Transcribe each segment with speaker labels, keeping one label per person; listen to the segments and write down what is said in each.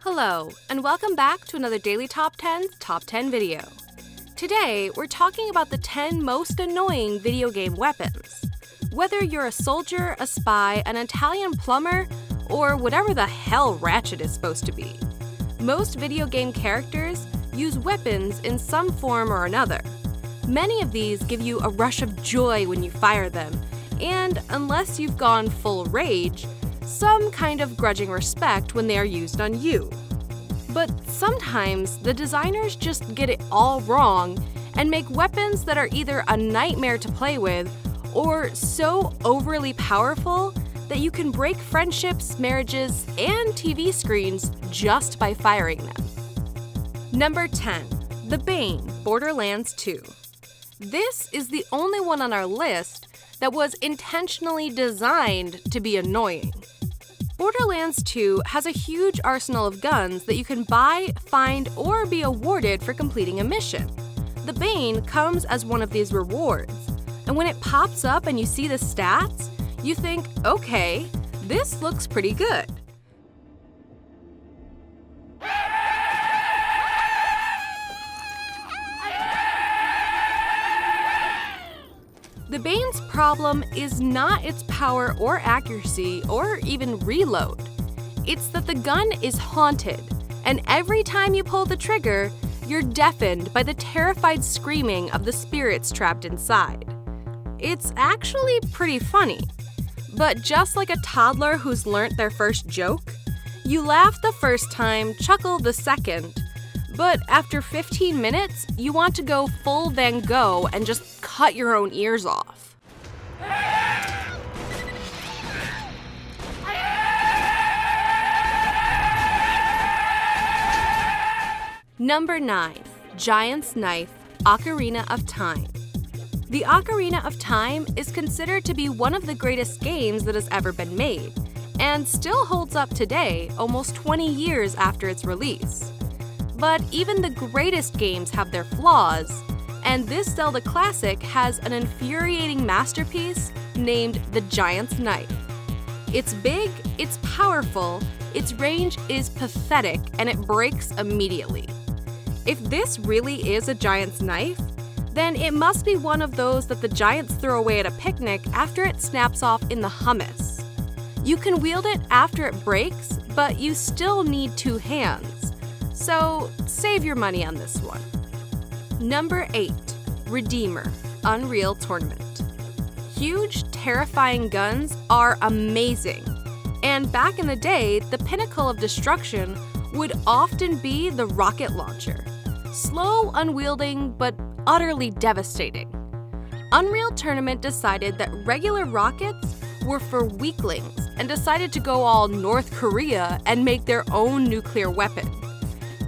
Speaker 1: Hello, and welcome back to another Daily Top 10's Top 10 video. Today, we're talking about the 10 most annoying video game weapons. Whether you're a soldier, a spy, an Italian plumber, or whatever the hell Ratchet is supposed to be, most video game characters use weapons in some form or another. Many of these give you a rush of joy when you fire them, and unless you've gone full rage, some kind of grudging respect when they are used on you. But sometimes the designers just get it all wrong and make weapons that are either a nightmare to play with or so overly powerful that you can break friendships, marriages, and TV screens just by firing them. Number 10. The Bane, Borderlands 2. This is the only one on our list that was intentionally designed to be annoying. Borderlands 2 has a huge arsenal of guns that you can buy, find, or be awarded for completing a mission. The Bane comes as one of these rewards, and when it pops up and you see the stats, you think, okay, this looks pretty good. The Bane's problem is not its power or accuracy or even reload. It's that the gun is haunted, and every time you pull the trigger, you're deafened by the terrified screaming of the spirits trapped inside. It's actually pretty funny, but just like a toddler who's learnt their first joke, you laugh the first time, chuckle the second, but after 15 minutes, you want to go full Van Gogh and just cut your own ears off. Number 9. Giant's Knife, Ocarina of Time. The Ocarina of Time is considered to be one of the greatest games that has ever been made, and still holds up today, almost 20 years after its release. But even the greatest games have their flaws, and this Zelda classic has an infuriating masterpiece named the Giant's Knife. It's big, it's powerful, its range is pathetic, and it breaks immediately. If this really is a giant's knife, then it must be one of those that the giants throw away at a picnic after it snaps off in the hummus. You can wield it after it breaks, but you still need 2 hands. So save your money on this one. Number 8. Redeemer, Unreal Tournament. Huge, terrifying guns are amazing, and back in the day, the pinnacle of destruction would often be the rocket launcher. Slow, unwielding, but utterly devastating. Unreal Tournament decided that regular rockets were for weaklings and decided to go all North Korea and make their own nuclear weapon.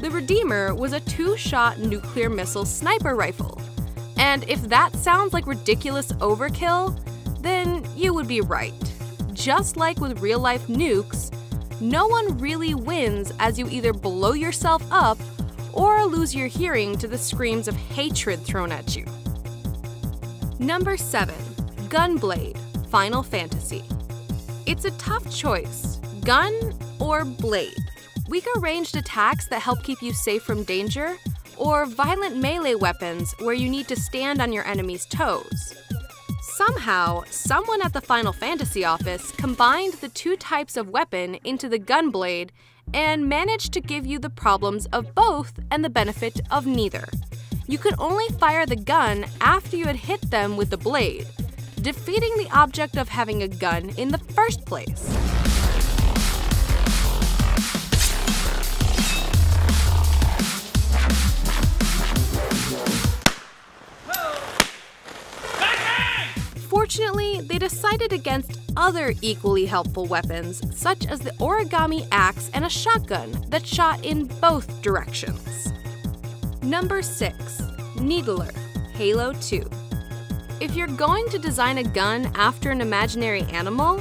Speaker 1: The Redeemer was a 2-shot nuclear missile sniper rifle. And if that sounds like ridiculous overkill, then you would be right. Just like with real-life nukes, no one really wins as you either blow yourself up or lose your hearing to the screams of hatred thrown at you. Number 7. Gunblade, Final Fantasy. It's a tough choice, gun or blade. Weaker ranged attacks that help keep you safe from danger, or violent melee weapons where you need to stand on your enemy's toes. Somehow, someone at the Final Fantasy office combined the 2 types of weapon into the Gunblade and managed to give you the problems of both and the benefit of neither. You could only fire the gun after you had hit them with the blade, defeating the object of having a gun in the first place. Fortunately, they decided against other equally helpful weapons, such as the origami axe and a shotgun that shot in both directions. Number 6. Needler, Halo 2. If you're going to design a gun after an imaginary animal,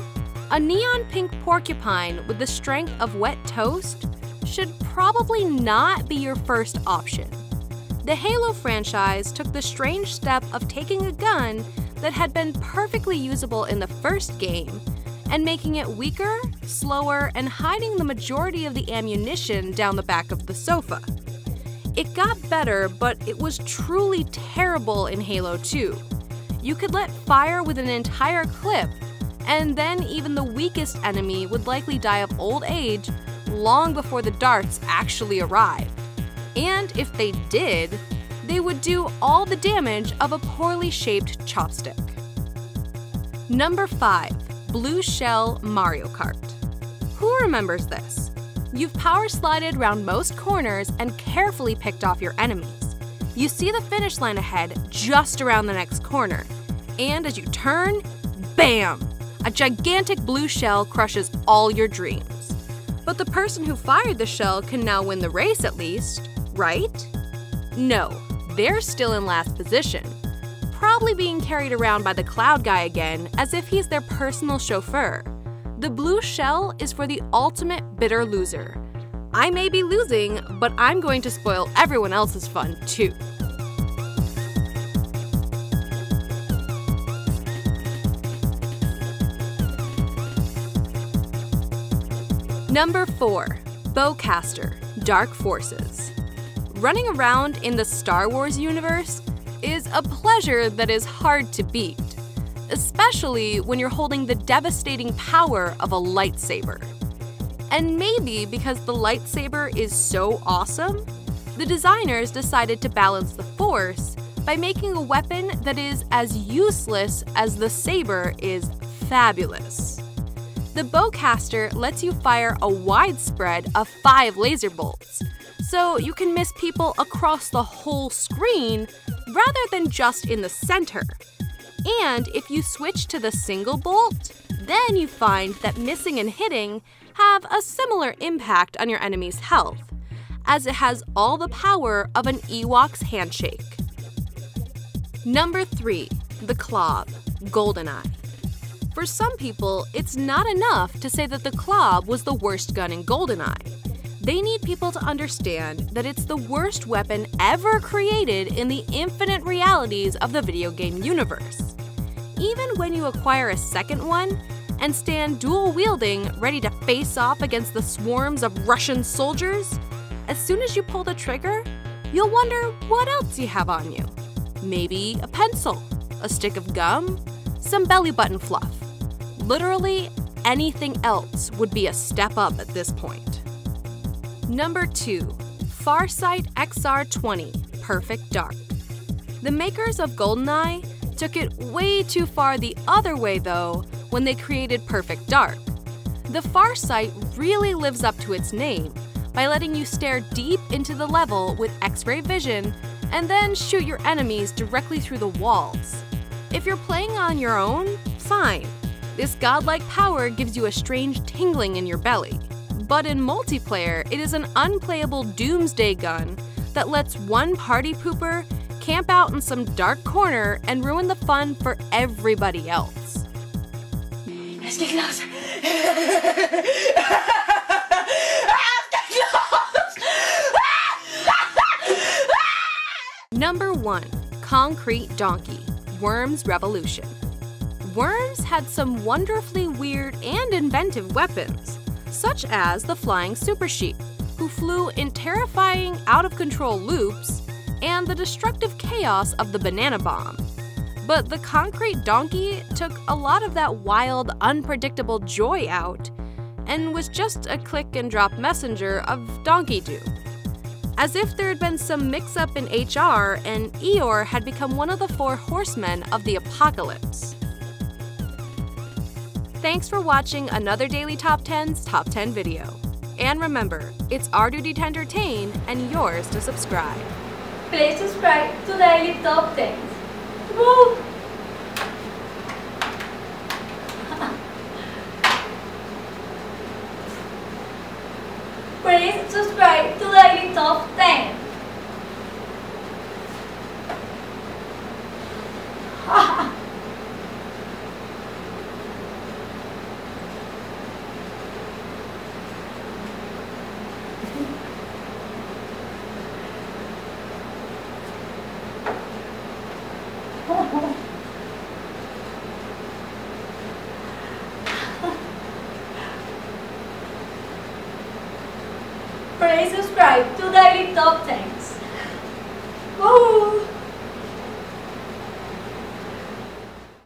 Speaker 1: a neon pink porcupine with the strength of wet toast should probably not be your first option. The Halo franchise took the strange step of taking a gun that had been perfectly usable in the first game and making it weaker, slower, and hiding the majority of the ammunition down the back of the sofa. It got better, but it was truly terrible in Halo 2. You could let fire with an entire clip, and then even the weakest enemy would likely die of old age long before the darts actually arrived. And if they did, they would do all the damage of a poorly shaped chopstick. Number 5. Blue Shell Mario Kart. Who remembers this? You've power slided around most corners and carefully picked off your enemies. You see the finish line ahead just around the next corner, and as you turn, bam! A gigantic blue shell crushes all your dreams. But the person who fired the shell can now win the race at least, right? No, they're still in last position, probably being carried around by the cloud guy again as if he's their personal chauffeur. The blue shell is for the ultimate bitter loser. I may be losing, but I'm going to spoil everyone else's fun too. Number 4. Bowcaster Dark Forces. Running around in the Star Wars universe is a pleasure that is hard to beat, especially when you're holding the devastating power of a lightsaber. And maybe because the lightsaber is so awesome, the designers decided to balance the Force by making a weapon that is as useless as the saber is fabulous. The bowcaster lets you fire a wide spread of 5 laser bolts, so you can miss people across the whole screen rather than just in the center. And if you switch to the single bolt, then you find that missing and hitting have a similar impact on your enemy's health, as it has all the power of an Ewok's handshake. Number 3. The Clob GoldenEye. For some people, it's not enough to say that the Clob was the worst gun in GoldenEye. They need people to understand that it's the worst weapon ever created in the infinite realities of the video game universe. Even when you acquire a second one and stand dual-wielding, ready to face off against the swarms of Russian soldiers, as soon as you pull the trigger, you'll wonder what else you have on you. Maybe a pencil, a stick of gum, some belly button fluff. Literally anything else would be a step up at this point. Number 2. Farsight XR20 Perfect Dark. The makers of GoldenEye took it way too far the other way though when they created Perfect Dark. The Farsight really lives up to its name by letting you stare deep into the level with X-ray vision and then shoot your enemies directly through the walls. If you're playing on your own, fine. This godlike power gives you a strange tingling in your belly. But in multiplayer, it is an unplayable doomsday gun that lets one party pooper camp out in some dark corner and ruin the fun for everybody else.
Speaker 2: Es geht los!
Speaker 1: Number 1. Concrete Donkey Worms Revolution. Worms had some wonderfully weird and inventive weapons, such as the flying super sheep, who flew in terrifying, out-of-control loops, and the destructive chaos of the banana bomb. But the concrete donkey took a lot of that wild, unpredictable joy out, and was just a click-and-drop messenger of Donkey Doom. As if there had been some mix-up in HR and Eeyore had become one of the 4 horsemen of the apocalypse. Thanks for watching another Daily Top 10's Top 10 video. And remember, it's our duty to entertain and yours to subscribe.
Speaker 2: Please subscribe to Daily Top 10. Woo! Please subscribe to Daily Top 10. Please subscribe to Daily Top 10.